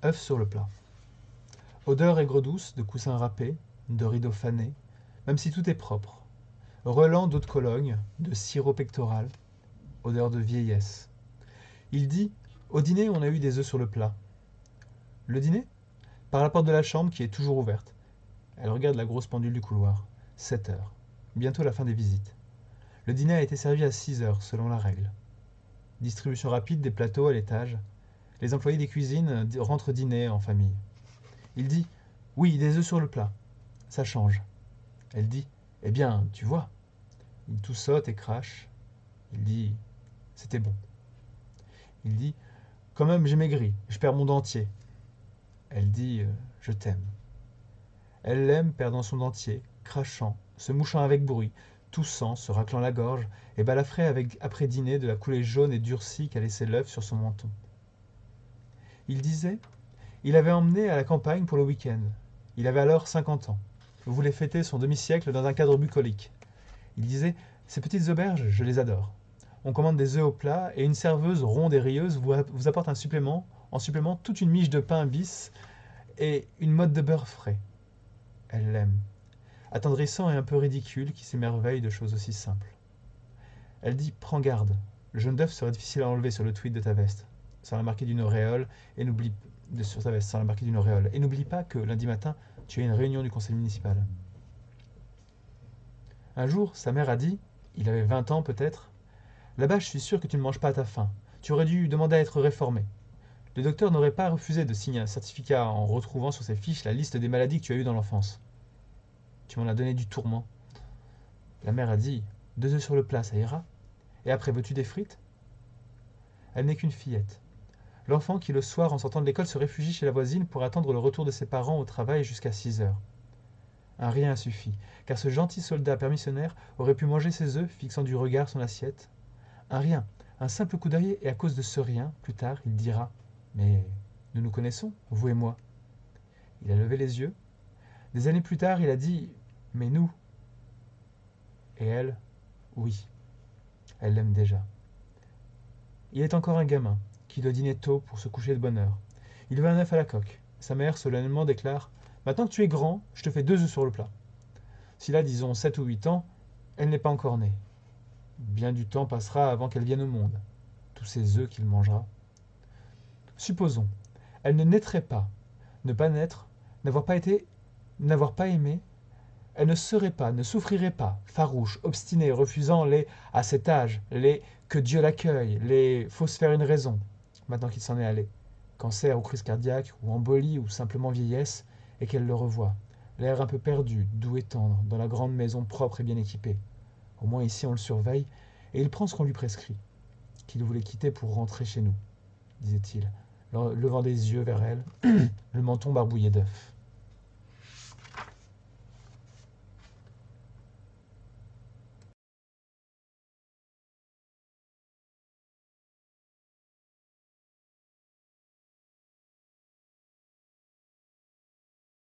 œufs sur le plat. Odeur aigre-douce de coussins râpés, de rideaux fanés, même si tout est propre. Relent d'eau de Cologne, de sirop pectoral, odeur de vieillesse. Il dit « Au dîner, on a eu des œufs sur le plat. » Le dîner ? Par la porte de la chambre qui est toujours ouverte. Elle regarde la grosse pendule du couloir. 7 heures. Bientôt la fin des visites. Le dîner a été servi à 6 heures, selon la règle. Distribution rapide des plateaux à l'étage. Les employés des cuisines rentrent dîner en famille. Il dit « Oui, des œufs sur le plat. » Ça change. Elle dit « Eh bien, tu vois. » Il tout saute et crache. Il dit « C'était bon. » Il dit « Quand même, j'ai maigri. Je perds mon dentier. » Elle dit « Je t'aime. » Elle l'aime, perdant son dentier, crachant, se mouchant avec bruit, toussant, se raclant la gorge, et balafrée avec après dîner de la coulée jaune et durcie qu'a laissé l'œuf sur son menton. Il disait il avait emmené à la campagne pour le week-end. Il avait alors 50 ans. Il voulait fêter son demi-siècle dans un cadre bucolique. Il disait ces petites auberges, je les adore. On commande des œufs au plat et une serveuse ronde et rieuse vous apporte en supplément toute une miche de pain bis et une motte de beurre frais. Elle l'aime. Attendrissant et un peu ridicule qui s'émerveille de choses aussi simples. Elle dit prends garde, le jaune d'œuf serait difficile à enlever sur le tweed de ta veste, sans la marquer d'une auréole, et n'oublie pas que lundi matin, tu as une réunion du conseil municipal. Un jour, sa mère a dit, il avait 20 ans peut-être, là-bas je suis sûr que tu ne manges pas à ta faim, tu aurais dû demander à être réformé. Le docteur n'aurait pas refusé de signer un certificat en retrouvant sur ses fiches la liste des maladies que tu as eues dans l'enfance. Tu m'en as donné du tourment. La mère a dit, 2 œufs sur le plat, ça ira. Et après, veux-tu des frites ? Elle n'est qu'une fillette. L'enfant qui le soir en sortant de l'école se réfugie chez la voisine pour attendre le retour de ses parents au travail jusqu'à 6 heures. Un rien a suffi, car ce gentil soldat permissionnaire aurait pu manger ses œufs, fixant du regard son assiette. Un rien, un simple coup d'œil, et à cause de ce rien, plus tard, il dira « Mais nous nous connaissons, vous et moi ?» Il a levé les yeux. Des années plus tard, il a dit « Mais nous ?» Et elle, oui, elle l'aime déjà. Il est encore un gamin, qui doit dîner tôt pour se coucher de bonne heure. Il veut un œuf à la coque. Sa mère solennellement déclare « Maintenant que tu es grand, je te fais 2 œufs sur le plat. » S'il a, disons, 7 ou 8 ans, elle n'est pas encore née. Bien du temps passera avant qu'elle vienne au monde. Tous ces œufs qu'il mangera. Supposons, elle ne naîtrait pas. Ne pas naître, n'avoir pas aimé, elle ne serait pas, ne souffrirait pas, farouche, obstinée, refusant les « à cet âge », les « que Dieu l'accueille », les « faut se faire une raison », maintenant qu'il s'en est allé. Cancer ou crise cardiaque, ou embolie, ou simplement vieillesse, et qu'elle le revoit. L'air un peu perdu, doux et tendre, dans la grande maison propre et bien équipée. Au moins ici on le surveille, et il prend ce qu'on lui prescrit. Qu'il voulait quitter pour rentrer chez nous, disait-il, levant des yeux vers elle, le menton barbouillé d'œufs.